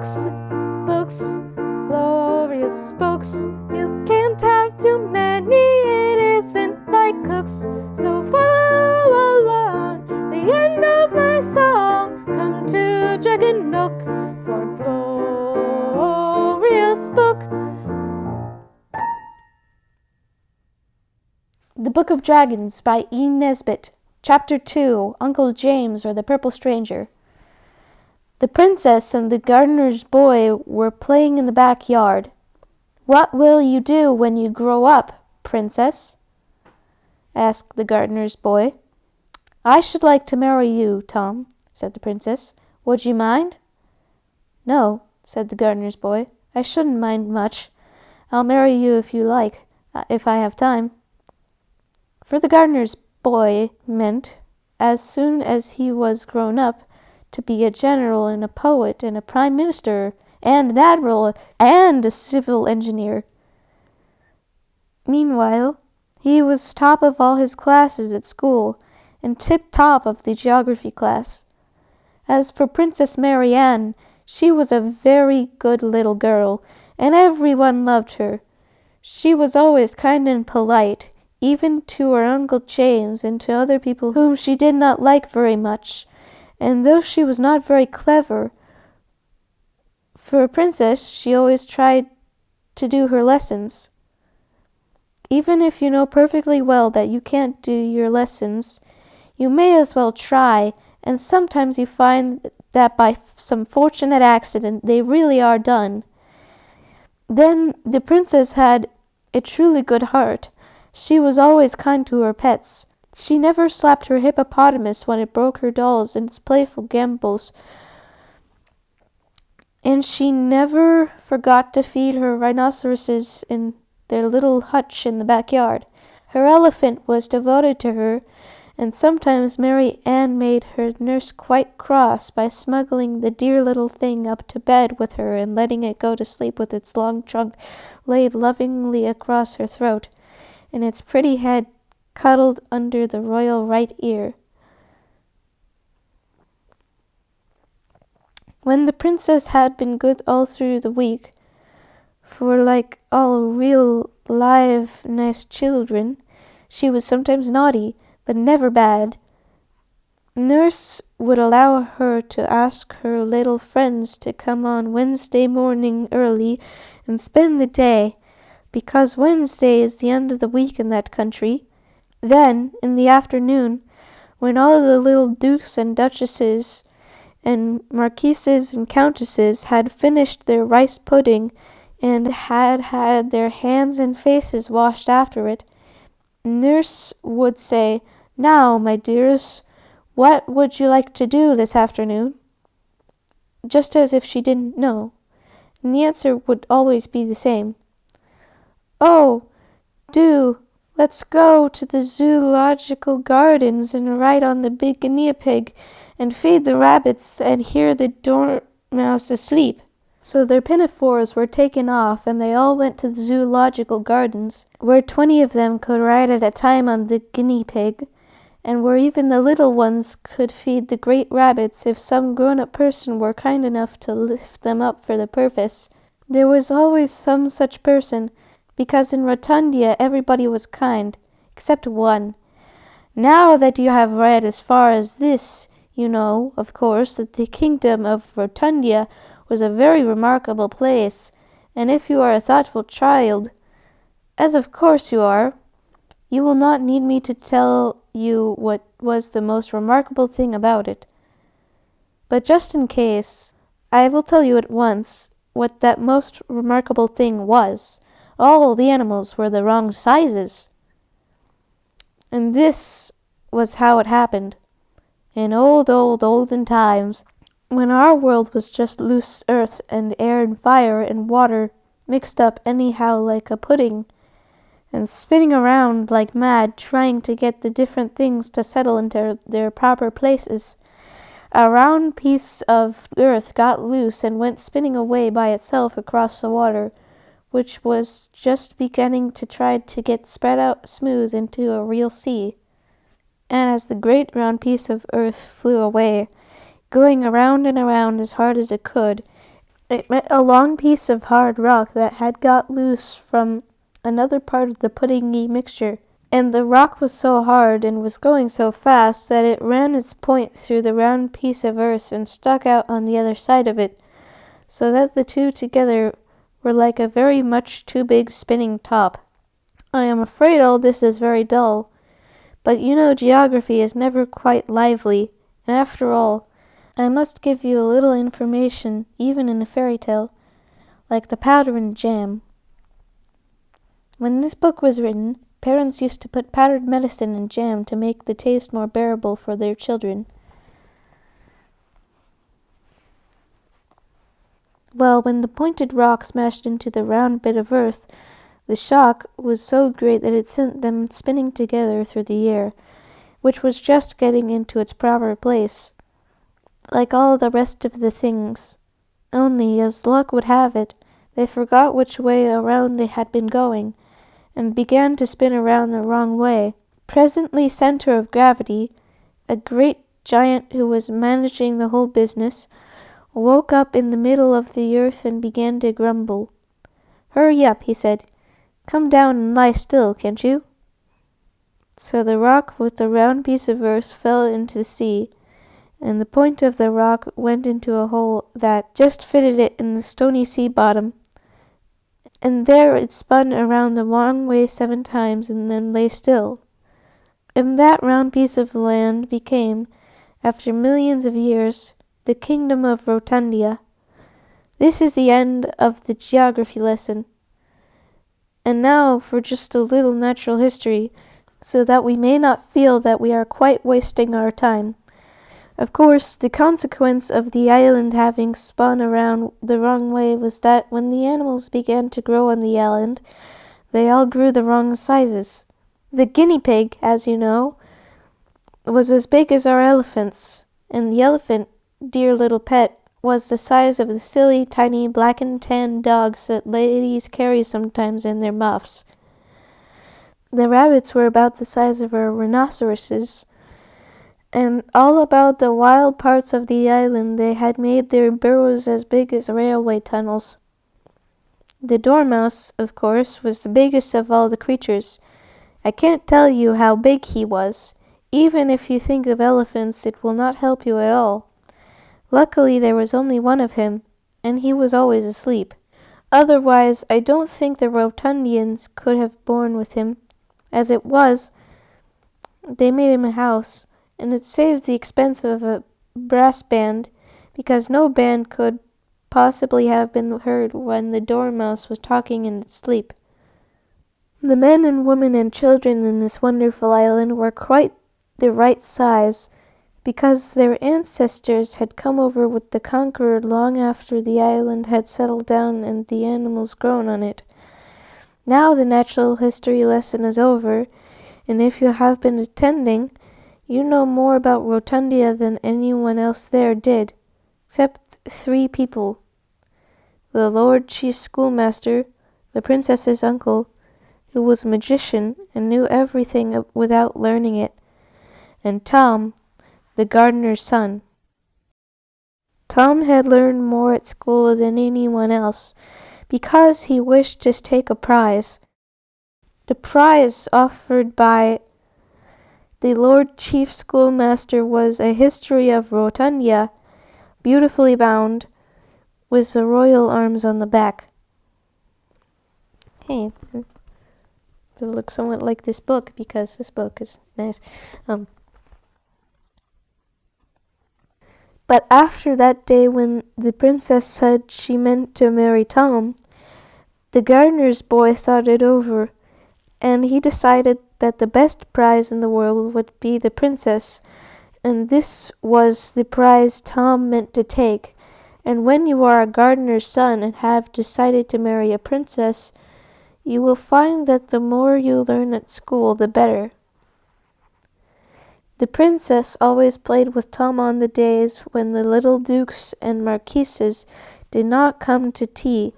Books, books, glorious books. You can't have too many, it isn't like cooks. So follow along the end of my song. Come to Dragon Nook for a glorious book. The Book of Dragons by E. Nesbit. Chapter 2, Uncle James or the Purple Stranger. The princess and the gardener's boy were playing in the backyard. "What will you do when you grow up, princess?" asked the gardener's boy. "I should like to marry you, Tom," said the princess. "Would you mind?" "No," said the gardener's boy. "I shouldn't mind much. I'll marry you if you like, if I have time." For the gardener's boy meant, as soon as he was grown up, to be a general and a poet and a prime minister and an admiral and a civil engineer. Meanwhile, he was top of all his classes at school and tip-top of the geography class. As for Princess Marianne, she was a very good little girl, and everyone loved her. She was always kind and polite, even to her Uncle James and to other people whom she did not like very much. And though she was not very clever, for a princess, she always tried to do her lessons. Even if you know perfectly well that you can't do your lessons, you may as well try, and sometimes you find that by some fortunate accident they really are done. Then the princess had a truly good heart. She was always kind to her pets. She never slapped her hippopotamus when it broke her dolls in its playful gambols, and she never forgot to feed her rhinoceroses in their little hutch in the backyard. Her elephant was devoted to her, and sometimes Mary Ann made her nurse quite cross by smuggling the dear little thing up to bed with her and letting it go to sleep with its long trunk laid lovingly across her throat, and its pretty head cuddled under the royal right ear. When the princess had been good all through the week, for like all real, live, nice children, she was sometimes naughty, but never bad. Nurse would allow her to ask her little friends to come on Wednesday morning early and spend the day, because Wednesday is the end of the week in that country. Then, in the afternoon, when all the little dukes and duchesses and marquises and countesses had finished their rice pudding and had had their hands and faces washed after it, nurse would say, "Now, my dears, what would you like to do this afternoon?" Just as if she didn't know. And the answer would always be the same. "Oh, do! Let's go to the zoological gardens and ride on the big guinea pig and feed the rabbits and hear the dormouse asleep." So their pinafores were taken off and they all went to the zoological gardens, where 20 of them could ride at a time on the guinea pig, and where even the little ones could feed the great rabbits if some grown-up person were kind enough to lift them up for the purpose. There was always some such person, because in Rotundia everybody was kind, except one. Now that you have read as far as this, you know, of course, that the kingdom of Rotundia was a very remarkable place, and if you are a thoughtful child, as of course you are, you will not need me to tell you what was the most remarkable thing about it. But just in case, I will tell you at once what that most remarkable thing was. All the animals were the wrong sizes. And this was how it happened. In olden times, when our world was just loose earth and air and fire and water mixed up anyhow like a pudding, and spinning around like mad trying to get the different things to settle into their proper places, a round piece of earth got loose and went spinning away by itself across the water, which was just beginning to try to get spread out smooth into a real sea. And as the great round piece of earth flew away, going around and around as hard as it could, It met a long piece of hard rock that had got loose from another part of the puddingy mixture, and the rock was so hard and was going so fast that it ran its point through the round piece of earth and stuck out on the other side of it, so that the two together were like a very much too big spinning top. I am afraid all this is very dull, but you know geography is never quite lively, and after all, I must give you a little information, even in a fairy tale, like the powder and jam. When this book was written, parents used to put powdered medicine in jam to make the taste more bearable for their children. Well, when the pointed rock smashed into the round bit of earth, the shock was so great that it sent them spinning together through the air, which was just getting into its proper place, like all the rest of the things. Only, as luck would have it, they forgot which way around they had been going, and began to spin around the wrong way. Presently, center of gravity, a great giant who was managing the whole business, woke up in the middle of the earth and began to grumble. "Hurry up," he said. "Come down and lie still, can't you?" So the rock with the round piece of earth fell into the sea, and the point of the rock went into a hole that just fitted it in the stony sea bottom, and there it spun around the wrong way 7 times and then lay still. And that round piece of land became, after millions of years, the kingdom of Rotundia. This is the end of the geography lesson. And now for just a little natural history, so that we may not feel that we are quite wasting our time. Of course, the consequence of the island having spun around the wrong way was that when the animals began to grow on the island, they all grew the wrong sizes. The guinea pig, as you know, was as big as our elephants, and the elephant, dear little pet, was the size of the silly, tiny, black and tan dogs that ladies carry sometimes in their muffs. The rabbits were about the size of our rhinoceroses, and all about the wild parts of the island they had made their burrows as big as railway tunnels. The dormouse, of course, was the biggest of all the creatures. I can't tell you how big he was. Even if you think of elephants, it will not help you at all. Luckily, there was only one of him, and he was always asleep. Otherwise, I don't think the Rotundians could have borne with him. As it was, they made him a house, and it saved the expense of a brass band, because no band could possibly have been heard when the dormouse was talking in its sleep. The men and women and children in this wonderful island were quite the right size, because their ancestors had come over with the conqueror long after the island had settled down and the animals grown on it. Now the natural history lesson is over, and if you have been attending, you know more about Rotundia than anyone else there did, except 3 people. The Lord Chief Schoolmaster, the princess's uncle, who was a magician and knew everything without learning it, and Tom, the gardener's son. Tom had learned more at school than anyone else, because he wished to take a prize. The prize offered by the Lord Chief Schoolmaster was a history of Rotundia, beautifully bound, with the royal arms on the back. Hey, it looks somewhat like this book, because this book is nice. But after that day when the princess said she meant to marry Tom, the gardener's boy thought it over, and he decided that the best prize in the world would be the princess, and this was the prize Tom meant to take. And when you are a gardener's son and have decided to marry a princess, you will find that the more you learn at school, the better. The princess always played with Tom on the days when the little dukes and marquises did not come to tea,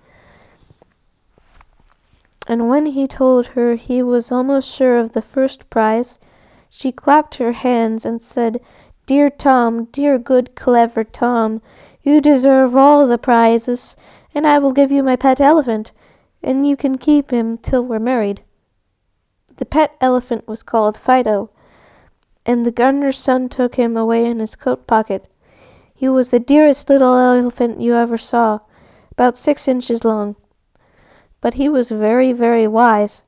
and when he told her he was almost sure of the first prize, she clapped her hands and said, "Dear Tom, dear good clever Tom, You deserve all the prizes, and I will give you my pet elephant, and you can keep him till we're married." The pet elephant was called Fido, and the gardener's son took him away in his coat pocket. He was the dearest little elephant you ever saw, about 6 inches long. But he was very, very wise.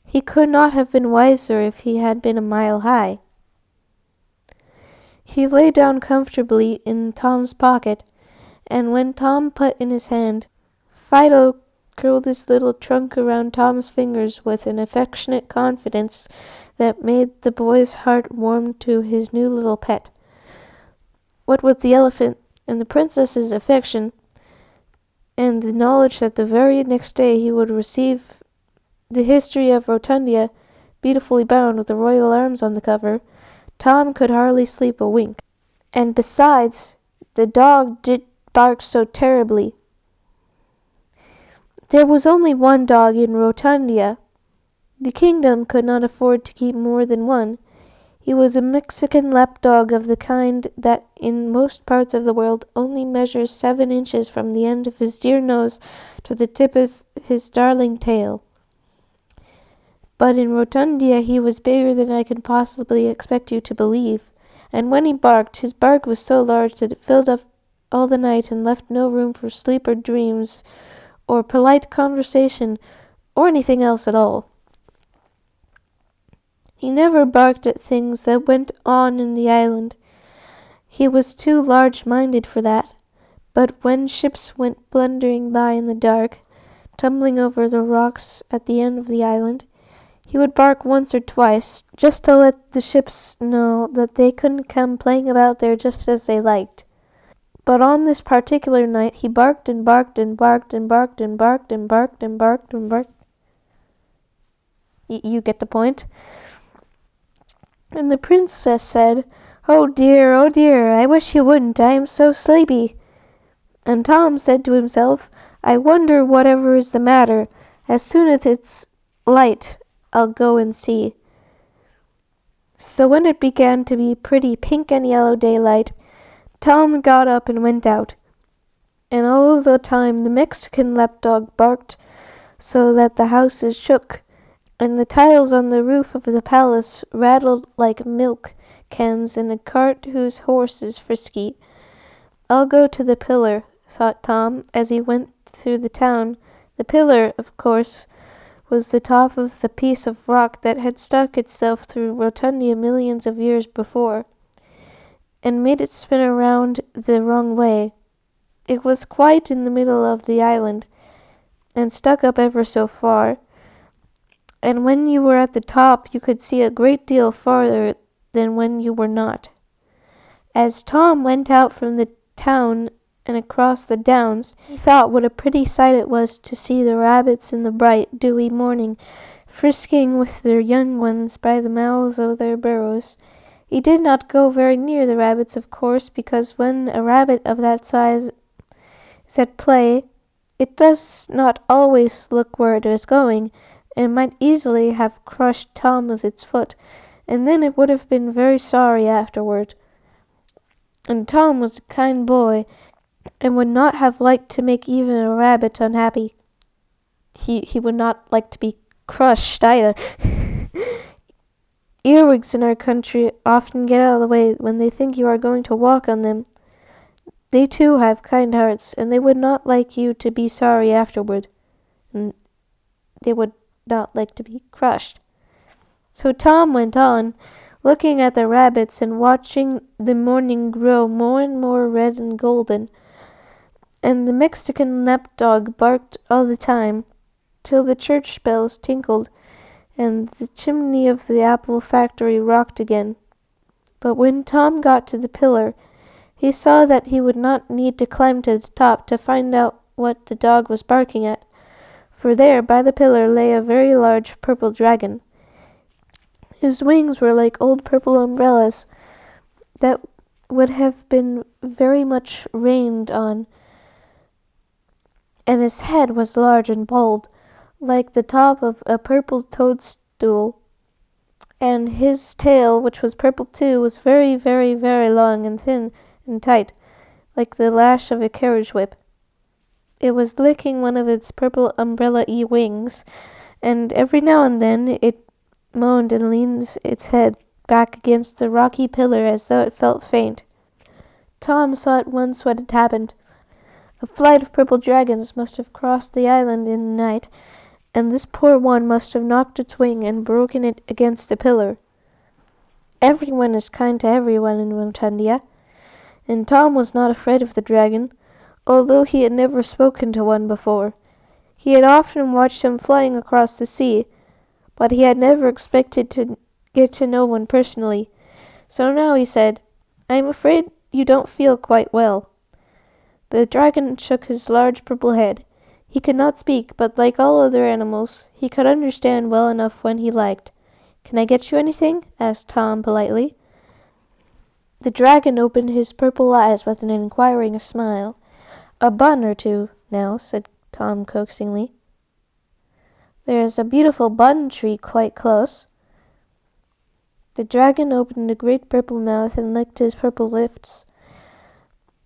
He could not have been wiser if he had been a mile high. He lay down comfortably in Tom's pocket, and when Tom put in his hand, Fido curled his little trunk around Tom's fingers with an affectionate confidence that made the boy's heart warm to his new little pet. What with the elephant and the princess's affection, and the knowledge that the very next day he would receive the history of Rotundia, beautifully bound with the royal arms on the cover, Tom could hardly sleep a wink. And besides, the dog did bark so terribly. There was only one dog in Rotundia. The kingdom could not afford to keep more than one. He was a Mexican lapdog of the kind that in most parts of the world only measures 7 inches from the end of his dear nose to the tip of his darling tail. But in Rotundia he was bigger than I can possibly expect you to believe, and when he barked, his bark was so large that it filled up all the night and left no room for sleep or dreams, or polite conversation, or anything else at all. He never barked at things that went on in the island. He was too large-minded for that. But when ships went blundering by in the dark, tumbling over the rocks at the end of the island, he would bark once or twice, just to let the ships know that they couldn't come playing about there just as they liked. But on this particular night he barked and barked and barked and barked and barked and barked and barked and barked. You get the point. And the princess said, oh dear, I wish you wouldn't, I am so sleepy." And Tom said to himself, "I wonder whatever is the matter. As soon as it's light, I'll go and see." So when it began to be pretty pink and yellow daylight, Tom got up and went out. And all the time the Mexican lapdog barked so that the houses shook, and the tiles on the roof of the palace rattled like milk cans in a cart whose horse is frisky. "I'll go to the pillar," thought Tom, as he went through the town. The pillar, of course, was the top of the piece of rock that had stuck itself through Rotundia millions of years before, and made it spin around the wrong way. It was quite in the middle of the island, and stuck up ever so far, and when you were at the top you could see a great deal farther than when you were not. As Tom went out from the town and across the downs, he thought what a pretty sight it was to see the rabbits in the bright, dewy morning, frisking with their young ones by the mouths of their burrows. He did not go very near the rabbits, of course, because when a rabbit of that size is at play, it does not always look where it is going, and might easily have crushed Tom with its foot, and then it would have been very sorry afterward. And Tom was a kind boy, and would not have liked to make even a rabbit unhappy. He would not like to be crushed either. Earwigs in our country often get out of the way when they think you are going to walk on them. They too have kind hearts, and they would not like you to be sorry afterward, and they would not like to be crushed. So Tom went on, looking at the rabbits and watching the morning grow more and more red and golden, and the Mexican lapdog barked all the time, till the church bells tinkled, and the chimney of the apple factory rocked again. But when Tom got to the pillar, he saw that he would not need to climb to the top to find out what the dog was barking at, for there by the pillar lay a very large purple dragon. His wings were like old purple umbrellas that would have been very much rained on, and his head was large and bald, like the top of a purple toadstool, and his tail, which was purple too, was very, very, very long and thin and tight, like the lash of a carriage whip. It was licking one of its purple umbrella-y wings, and every now and then it moaned and leaned its head back against the rocky pillar as though it felt faint. Tom saw at once what had happened. A flight of purple dragons must have crossed the island in the night, and this poor one must have knocked its wing and broken it against the pillar. Everyone is kind to everyone in Rotundia, and Tom was not afraid of the dragon, although he had never spoken to one before. He had often watched them flying across the sea, but he had never expected to get to know one personally. So now he said, "I am afraid you don't feel quite well." The dragon shook his large purple head. He could not speak, but like all other animals, he could understand well enough when he liked. "Can I get you anything?" asked Tom politely. The dragon opened his purple eyes with an inquiring smile. "A bun or two, now," said Tom coaxingly. "There's a beautiful bun tree quite close." The dragon opened a great purple mouth and licked his purple lips.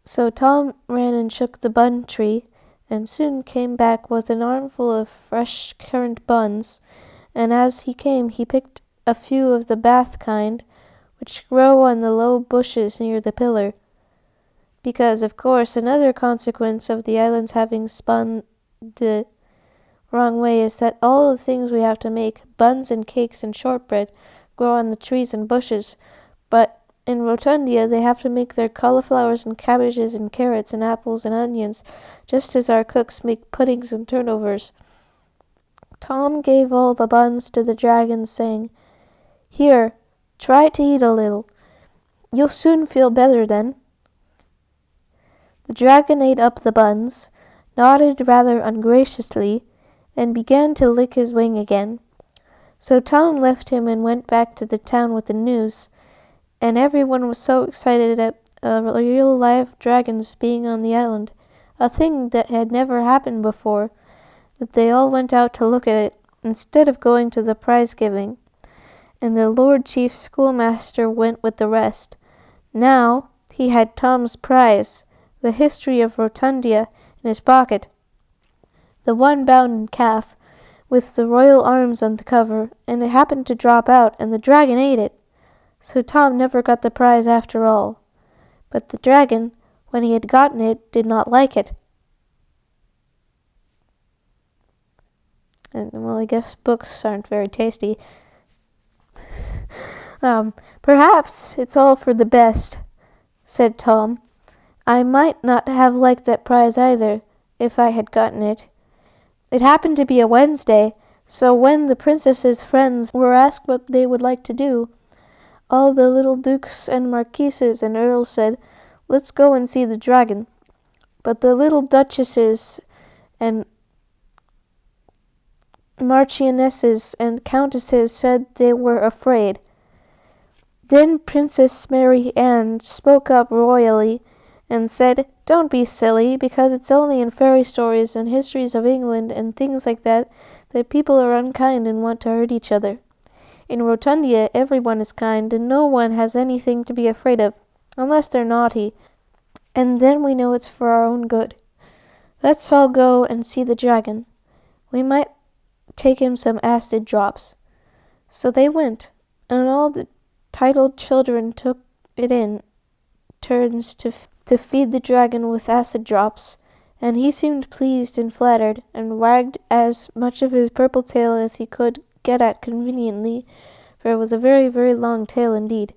So Tom ran and shook the bun tree, and soon came back with an armful of fresh currant buns, and as he came he picked a few of the bath kind, which grow on the low bushes near the pillar. Because, of course, another consequence of the island's having spun the wrong way is that all the things we have to make, buns and cakes and shortbread, grow on the trees and bushes, but in Rotundia they have to make their cauliflowers and cabbages and carrots and apples and onions, just as our cooks make puddings and turnovers. Tom gave all the buns to the dragon, saying, "Here, try to eat a little. You'll soon feel better then." The dragon ate up the buns, nodded rather ungraciously, and began to lick his wing again. So Tom left him and went back to the town with the news, and everyone was so excited at real live dragons being on the island, a thing that had never happened before, that they all went out to look at it instead of going to the prize giving, and the Lord Chief Schoolmaster went with the rest. Now he had Tom's prize, the history of Rotundia, in his pocket. The one-bound calf, with the royal arms on the cover, and it happened to drop out, and the dragon ate it. So Tom never got the prize after all. But the dragon, when he had gotten it, did not like it. And, well, I guess books aren't very tasty. "Perhaps it's all for the best," said Tom. "I might not have liked that prize either, if I had gotten it. It happened to be a Wednesday, so when the princess's friends were asked what they would like to do, all the little dukes and marquises and earls said, 'Let's go and see the dragon.' But the little duchesses and marchionesses and countesses said they were afraid. Then Princess Mary Ann spoke up royally and said, 'Don't be silly, because it's only in fairy stories and histories of England and things like that people are unkind and want to hurt each other. In Rotundia everyone is kind and no one has anything to be afraid of, unless they're naughty, and then we know it's for our own good. Let's all go and see the dragon. We might take him some acid drops.' So they went, and all the titled children took it in turns to feed the dragon with acid drops, and he seemed pleased and flattered, and wagged as much of his purple tail as he could get at conveniently, for it was a very, very long tail indeed.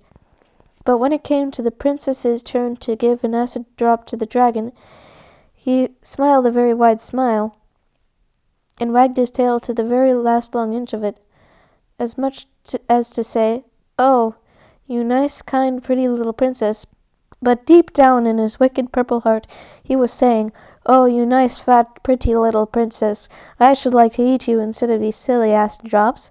But when it came to the princess's turn to give an acid drop to the dragon, he smiled a very wide smile, and wagged his tail to the very last long inch of it, as much as to say, 'Oh, you nice, kind, pretty little princess.' But deep down in his wicked purple heart he was saying, 'Oh, you nice, fat, pretty little princess, I should like to eat you instead of these silly acid drops.'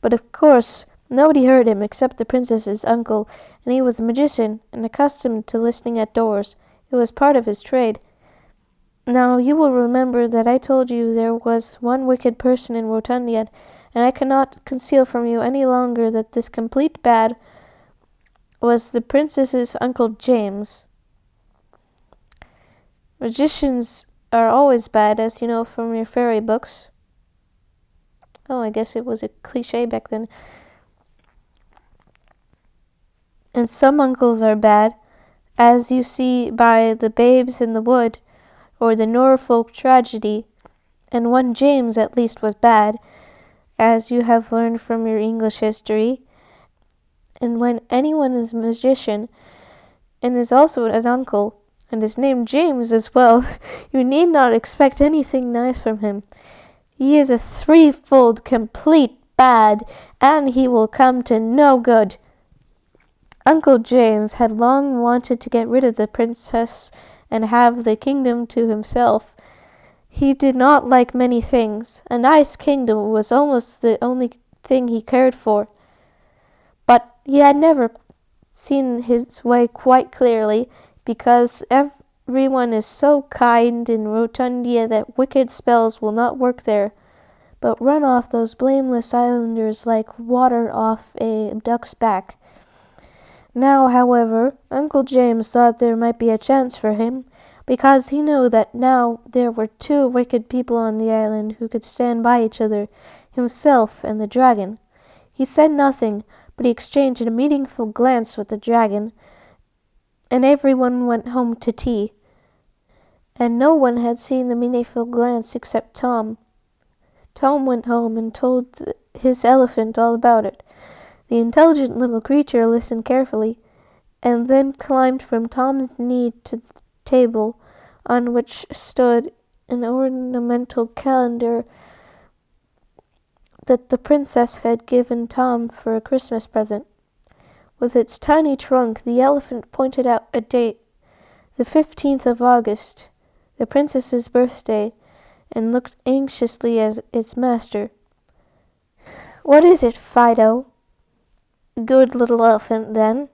But of course nobody heard him except the princess's uncle, and he was a magician and accustomed to listening at doors. It was part of his trade. Now you will remember that I told you there was one wicked person in Rotundia, and I cannot conceal from you any longer that this complete bad was the princess's Uncle James. Magicians are always bad, as you know from your fairy books. Oh, I guess it was a cliche back then. And some uncles are bad, as you see by the Babes in the Wood, or the Norfolk tragedy, and one James at least was bad, as you have learned from your English history. And when anyone is a magician, and is also an uncle, and is named James as well, you need not expect anything nice from him. He is a threefold complete bad, and he will come to no good. Uncle James had long wanted to get rid of the princess and have the kingdom to himself. He did not like many things. A nice kingdom was almost the only thing he cared for. But he had never seen his way quite clearly, because everyone is so kind in Rotundia that wicked spells will not work there, but run off those blameless islanders like water off a duck's back. Now, however, Uncle James thought there might be a chance for him, because he knew that now there were two wicked people on the island who could stand by each other, himself and the dragon. He said nothing, but he exchanged a meaningful glance with the dragon, and everyone went home to tea. And no one had seen the meaningful glance except Tom. Tom went home and told his elephant all about it. The intelligent little creature listened carefully, and then climbed from Tom's knee to the table, on which stood an ornamental calendar that the princess had given Tom for a Christmas present. With its tiny trunk, the elephant pointed out a date, the 15th of August, the princess's birthday, and looked anxiously at its master. "What is it, Fido?" "Good little elephant, then,"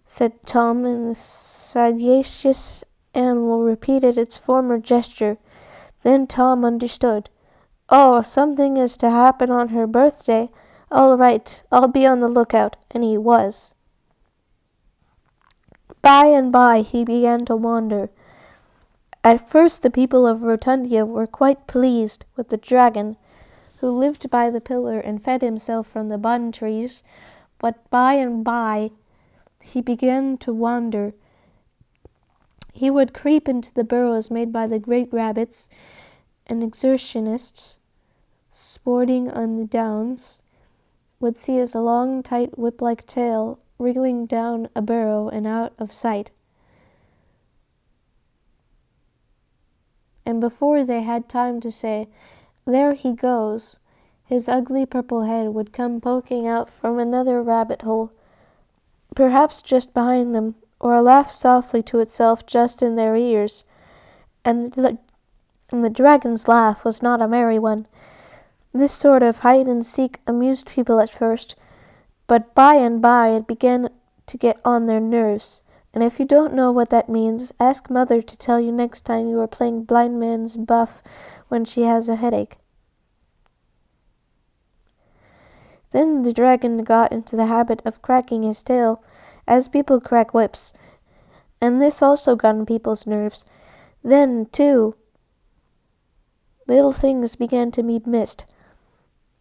said Tom, and the sagacious animal repeated its former gesture. Then Tom understood. "Oh, something is to happen on her birthday. All right, I'll be on the lookout," and he was. By and by he began to wander. At first the people of Rotundia were quite pleased with the dragon, who lived by the pillar and fed himself from the bun trees, but by and by he began to wander. He would creep into the burrows made by the great rabbits and excursionists sporting on the downs, would see his long, tight, whip-like tail wriggling down a burrow and out of sight. And before they had time to say, "There he goes," his ugly purple head would come poking out from another rabbit hole, perhaps just behind them, or laugh softly to itself just in their ears. And the dragon's laugh was not a merry one. This sort of hide-and-seek amused people at first, but by and by it began to get on their nerves. And if you don't know what that means, ask Mother to tell you next time you are playing blind man's buff when she has a headache. Then the dragon got into the habit of cracking his tail, as people crack whips, and this also got on people's nerves. Then, too, little things began to be missed.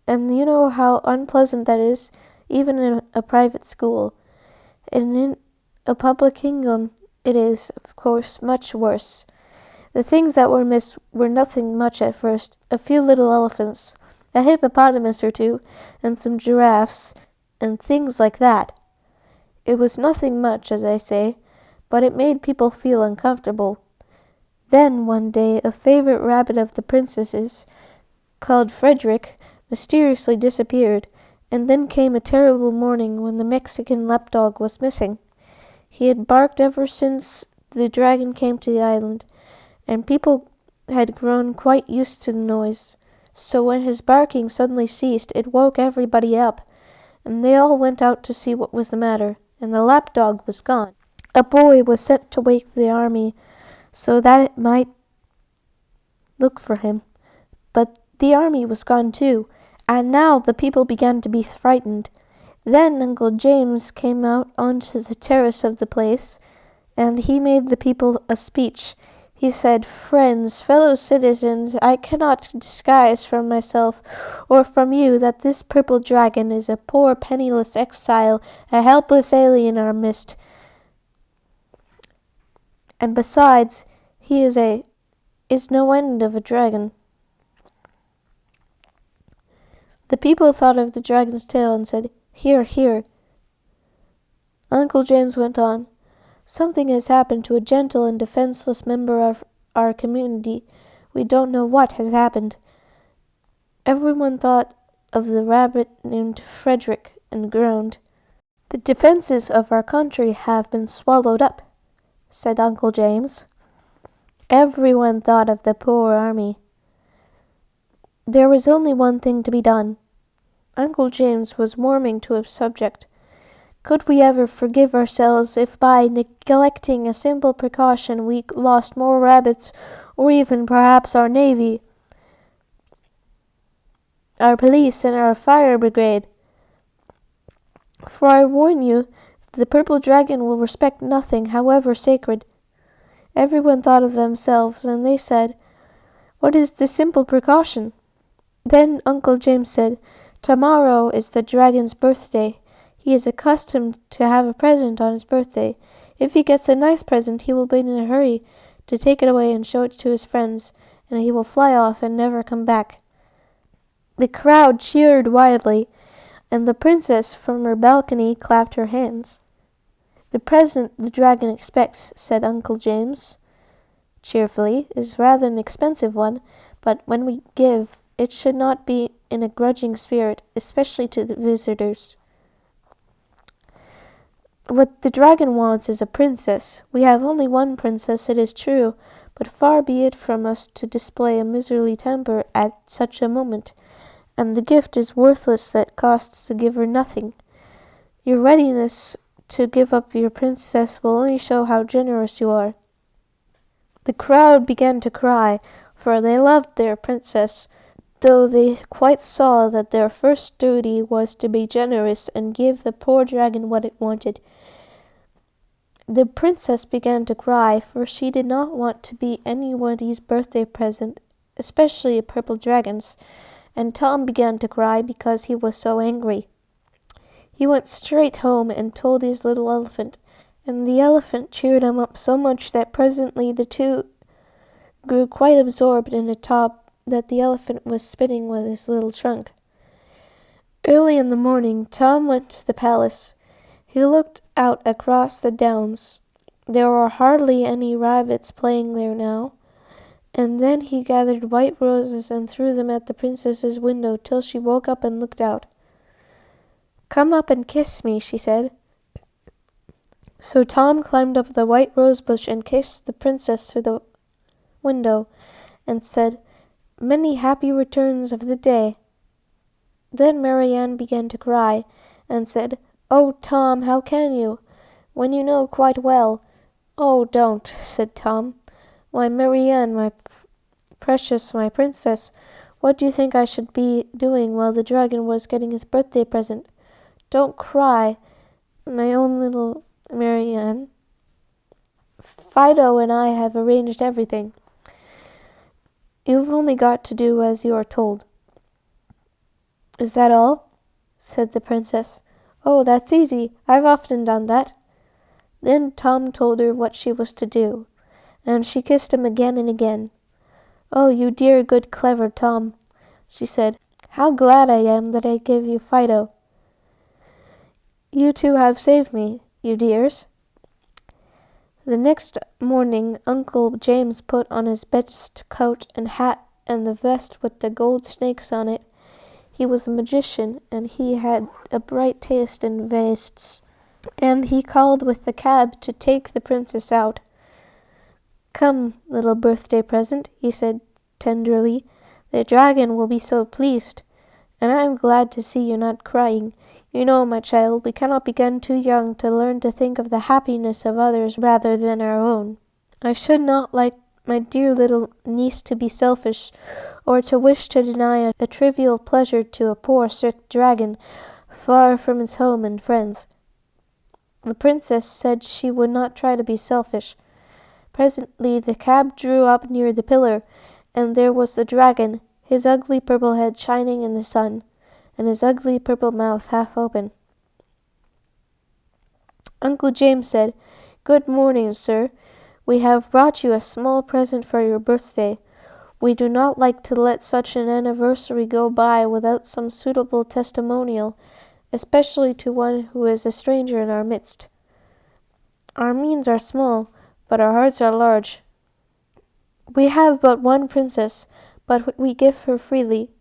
And you know how unpleasant that is, even in a private school. And in a public kingdom, it is, of course, much worse. The things that were missed were nothing much at first. A few little elephants, a hippopotamus or two, and some giraffes, and things like that. It was nothing much, as I say, but it made people feel uncomfortable. Then, one day, a favorite rabbit of the princess's, called Frederick, mysteriously disappeared, and then came a terrible morning when the Mexican lapdog was missing. He had barked ever since the dragon came to the island, and people had grown quite used to the noise. So when his barking suddenly ceased, it woke everybody up, and they all went out to see what was the matter, and the lapdog was gone. A boy was sent to wake the army so that it might look for him, but the army was gone too, and now the people began to be frightened. Then Uncle James came out onto the terrace of the place, and he made the people a speech. He said, "Friends, fellow citizens, I cannot disguise from myself or from you that this purple dragon is a poor penniless exile, a helpless alien in our midst. And besides, he is no end of a dragon." The people thought of the dragon's tail and said, "Hear, hear." Uncle James went on, "Something has happened to a gentle and defenseless member of our community. We don't know what has happened." Everyone thought of the rabbit named Frederick and groaned. "The defenses of our country have been swallowed up," said Uncle James. Everyone thought of the poor army. There was only one thing to be done. Uncle James was warming to a subject. Could we ever forgive ourselves if by neglecting a simple precaution we lost more rabbits, or even perhaps our navy, our police, and our fire brigade? For I warn you, the purple dragon will respect nothing, however sacred. Everyone thought of themselves, and they said, "What is the simple precaution?" Then Uncle James said, "Tomorrow is the dragon's birthday. He is accustomed to have a present on his birthday. If he gets a nice present, he will be in a hurry to take it away and show it to his friends, and he will fly off and never come back." The crowd cheered wildly, and the princess from her balcony clapped her hands. "The present the dragon expects," said Uncle James cheerfully, "is rather an expensive one, but when we give, it should not be in a grudging spirit, especially to the visitors. What the dragon wants is a princess. We have only one princess, it is true, but far be it from us to display a miserly temper at such a moment, and the gift is worthless that costs the giver nothing. Your readiness to give up your princess will only show how generous you are." The crowd began to cry, for they loved their princess, though they quite saw that their first duty was to be generous and give the poor dragon what it wanted. The princess began to cry, for she did not want to be anybody's birthday present, especially a purple dragon's, and Tom began to cry because he was so angry. He went straight home and told his little elephant, and the elephant cheered him up so much that presently the two grew quite absorbed in a top that the elephant was spinning with his little trunk. Early in the morning, Tom went to the palace. He looked out across the downs. There were hardly any rabbits playing there now, and then he gathered white roses and threw them at the princess's window till she woke up and looked out. "Come up and kiss me," she said. So Tom climbed up the white rose bush and kissed the princess through the window, and said, "Many happy returns of the day." Then Marianne began to cry, and said, "Oh, Tom, how can you, when you know quite well—" "Oh, don't," said Tom. "Why, Marianne, my precious, my princess, what do you think I should be doing while the dragon was getting his birthday present? Don't cry, my own little Marianne. Fido and I have arranged everything. You've only got to do as you are told." "Is that all?" said the princess. "Oh, that's easy. I've often done that." Then Tom told her what she was to do, and she kissed him again and again. "Oh, you dear, good, clever Tom," she said. "How glad I am that I gave you Fido. You two have saved me, you dears." The next morning Uncle James put on his best coat and hat and the vest with the gold snakes on it. He was a magician, and he had a bright taste in vests, and he called with the cab to take the princess out. "Come, little birthday present," he said tenderly. "The dragon will be so pleased, and I am glad to see you not crying. You know, my child, we cannot begin too young to learn to think of the happiness of others rather than our own. I should not like my dear little niece to be selfish, or to wish to deny a trivial pleasure to a poor sick dragon, far from his home and friends." The princess said she would not try to be selfish. Presently the cab drew up near the pillar, and there was the dragon, his ugly purple head shining in the sun, and his ugly purple mouth half open. Uncle James said, "Good morning, sir. We have brought you a small present for your birthday. We do not like to let such an anniversary go by without some suitable testimonial, especially to one who is a stranger in our midst. Our means are small, but our hearts are large. We have but one princess, but we give her freely.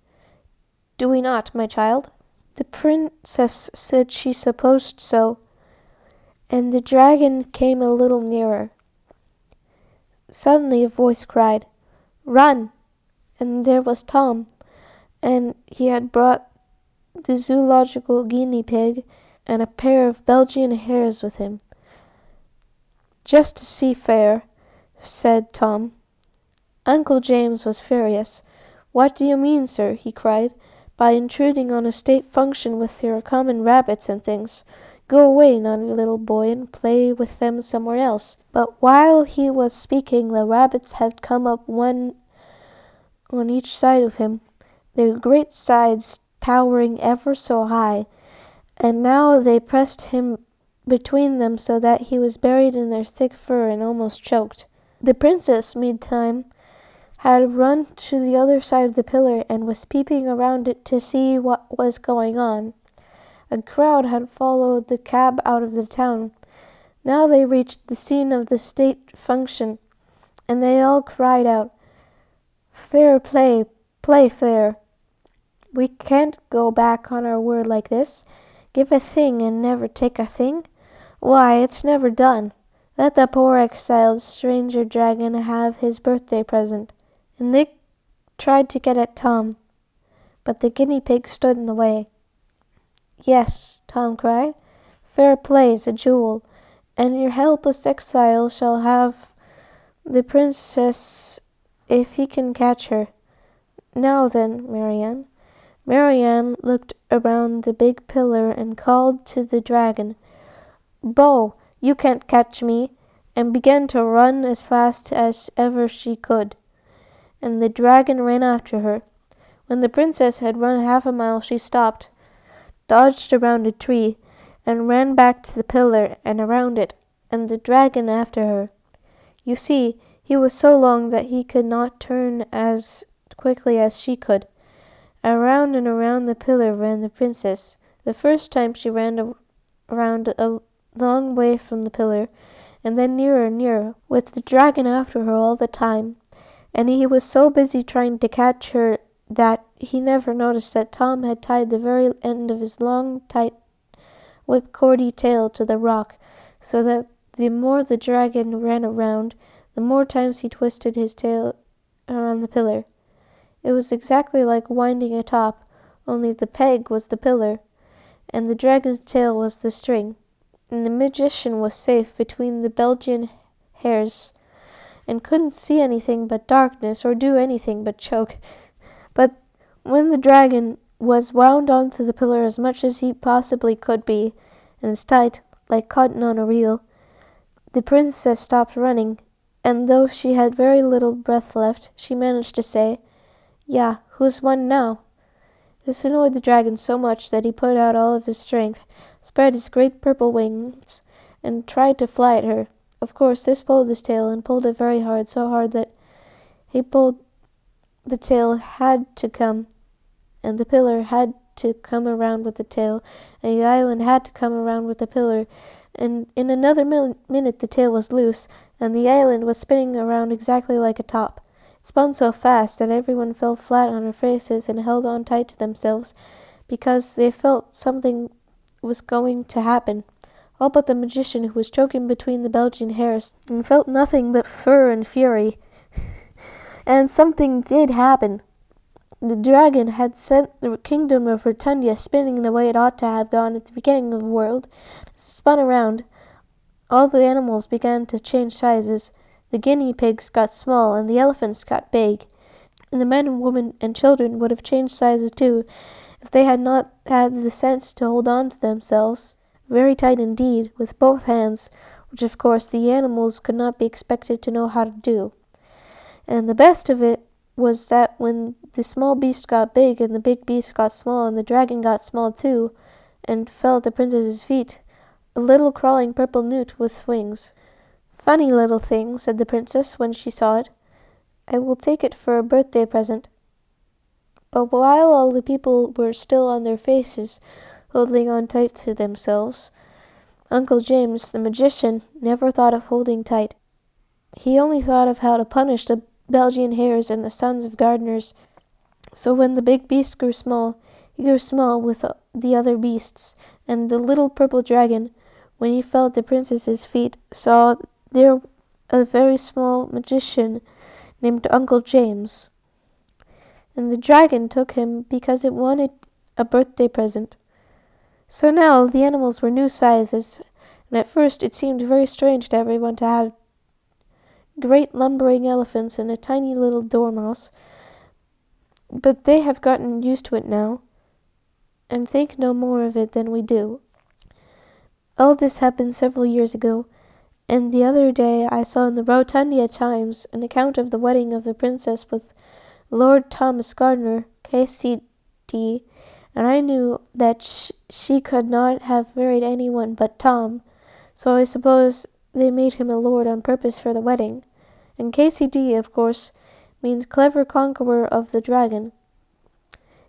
Do we not, my child?" The princess said she supposed so, and the dragon came a little nearer. Suddenly a voice cried, "Run!" And there was Tom, and he had brought the zoological guinea pig and a pair of Belgian hares with him. "Just to see fair," said Tom. Uncle James was furious. "What do you mean, sir," he cried, "by intruding on a state function with your common rabbits and things? Go away, naughty little boy, and play with them somewhere else." But while he was speaking, the rabbits had come up one on each side of him, their great sides towering ever so high, and now they pressed him between them so that he was buried in their thick fur and almost choked. The princess, meantime, had run to the other side of the pillar and was peeping around it to see what was going on. A crowd had followed the cab out of the town. Now they reached the scene of the state function, and they all cried out, "Fair play, play fair. We can't go back on our word like this. Give a thing and never take a thing? Why, it's never done. Let the poor exiled stranger dragon have his birthday present." And they tried to get at Tom, but the guinea pig stood in the way. "Yes," Tom cried, "fair play's a jewel, and your helpless exile shall have the princess if he can catch her. Now then, Marianne." Marianne looked around the big pillar and called to the dragon, "Bo, you can't catch me," and began to run as fast as ever she could. And the dragon ran after her. When the princess had run half a mile, she stopped, dodged around a tree, and ran back to the pillar and around it, and the dragon after her. You see, he was so long that he could not turn as quickly as she could. Around and around the pillar ran the princess. The first time she ran around a long way from the pillar, and then nearer and nearer, with the dragon after her all the time. And he was so busy trying to catch her that he never noticed that Tom had tied the very end of his long, tight, whipcordy tail to the rock, so that the more the dragon ran around, the more times he twisted his tail around the pillar. It was exactly like winding a top, only the peg was the pillar, and the dragon's tail was the string, and the magician was safe between the Belgian hares, and couldn't see anything but darkness or do anything but choke. But when the dragon was wound onto the pillar as much as he possibly could be, and was tight, like cotton on a reel, the princess stopped running, and though she had very little breath left, she managed to say, "Yeah, who's won now?" This annoyed the dragon so much that he put out all of his strength, spread his great purple wings, and tried to fly at her. Of course, this pulled his tail, and pulled it very hard, so hard that he pulled the tail had to come, and the pillar had to come around with the tail, and the island had to come around with the pillar, and in another minute the tail was loose, and the island was spinning around exactly like a top. It spun so fast that everyone fell flat on their faces and held on tight to themselves, because they felt something was going to happen. All but the magician, who was choking between the Belgian hares, and felt nothing but fear and fury. And something did happen. The dragon had sent the kingdom of Rotundia spinning the way it ought to have gone at the beginning of the world. It spun around. All the animals began to change sizes. The guinea pigs got small, and the elephants got big. And the men and women and children would have changed sizes too, if they had not had the sense to hold on to themselves. very tight indeed, with both hands, which of course the animals could not be expected to know how to do. And the best of it was that when the small beast got big and the big beast got small and the dragon got small too, and fell at the princess's feet, a little crawling purple newt with wings. "Funny little thing," said the princess when she saw it. "I will take it for a birthday present." But while all the people were still on their faces, holding on tight to themselves, Uncle James, the magician, never thought of holding tight. He only thought of how to punish the Belgian hares and the sons of gardeners. So when the big beast grew small, he grew small with the other beasts, and the little purple dragon, when he fell at the princess's feet, saw there a very small magician named Uncle James. And the dragon took him because it wanted a birthday present. So now the animals were new sizes, and at first it seemed very strange to everyone to have great lumbering elephants and a tiny little dormouse, but they have gotten used to it now, and think no more of it than we do. All this happened several years ago, and the other day I saw in the Rotundia Times an account of the wedding of the princess with Lord Thomas Gardiner, K.C.D., and I knew that she could not have married anyone but Tom, so I suppose they made him a lord on purpose for the wedding. And K.C.D., of course, means clever conqueror of the dragon.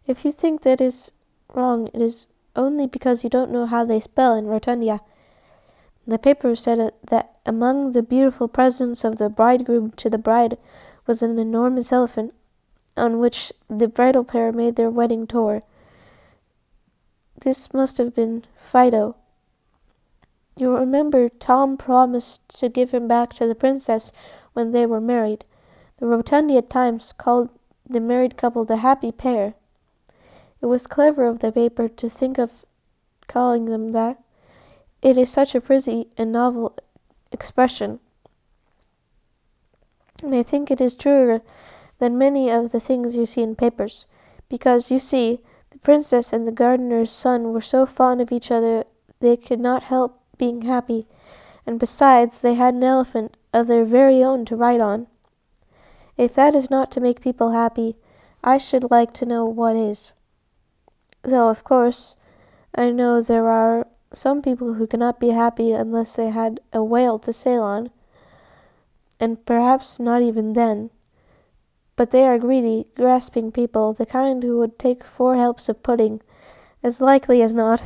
If you think that is wrong, it is only because you don't know how they spell in Rotundia. The paper said that among the beautiful presents of the bridegroom to the bride was an enormous elephant, on which the bridal pair made their wedding tour. This must have been Fido. You remember Tom promised to give him back to the princess when they were married. The Rotundia Times called the married couple the happy pair. It was clever of the paper to think of calling them that. It is such a pretty and novel expression. And I think it is truer than many of the things you see in papers, because, you see, the princess and the gardener's son were so fond of each other they could not help being happy, and besides they had an elephant of their very own to ride on. If that is not to make people happy, I should like to know what is. Though, of course, I know there are some people who cannot be happy unless they had a whale to sail on, and perhaps not even then. But they are greedy, grasping people, the kind who would take 4 helps of pudding, as likely as not,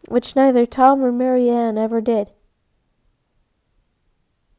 which neither Tom or Mary Ann ever did.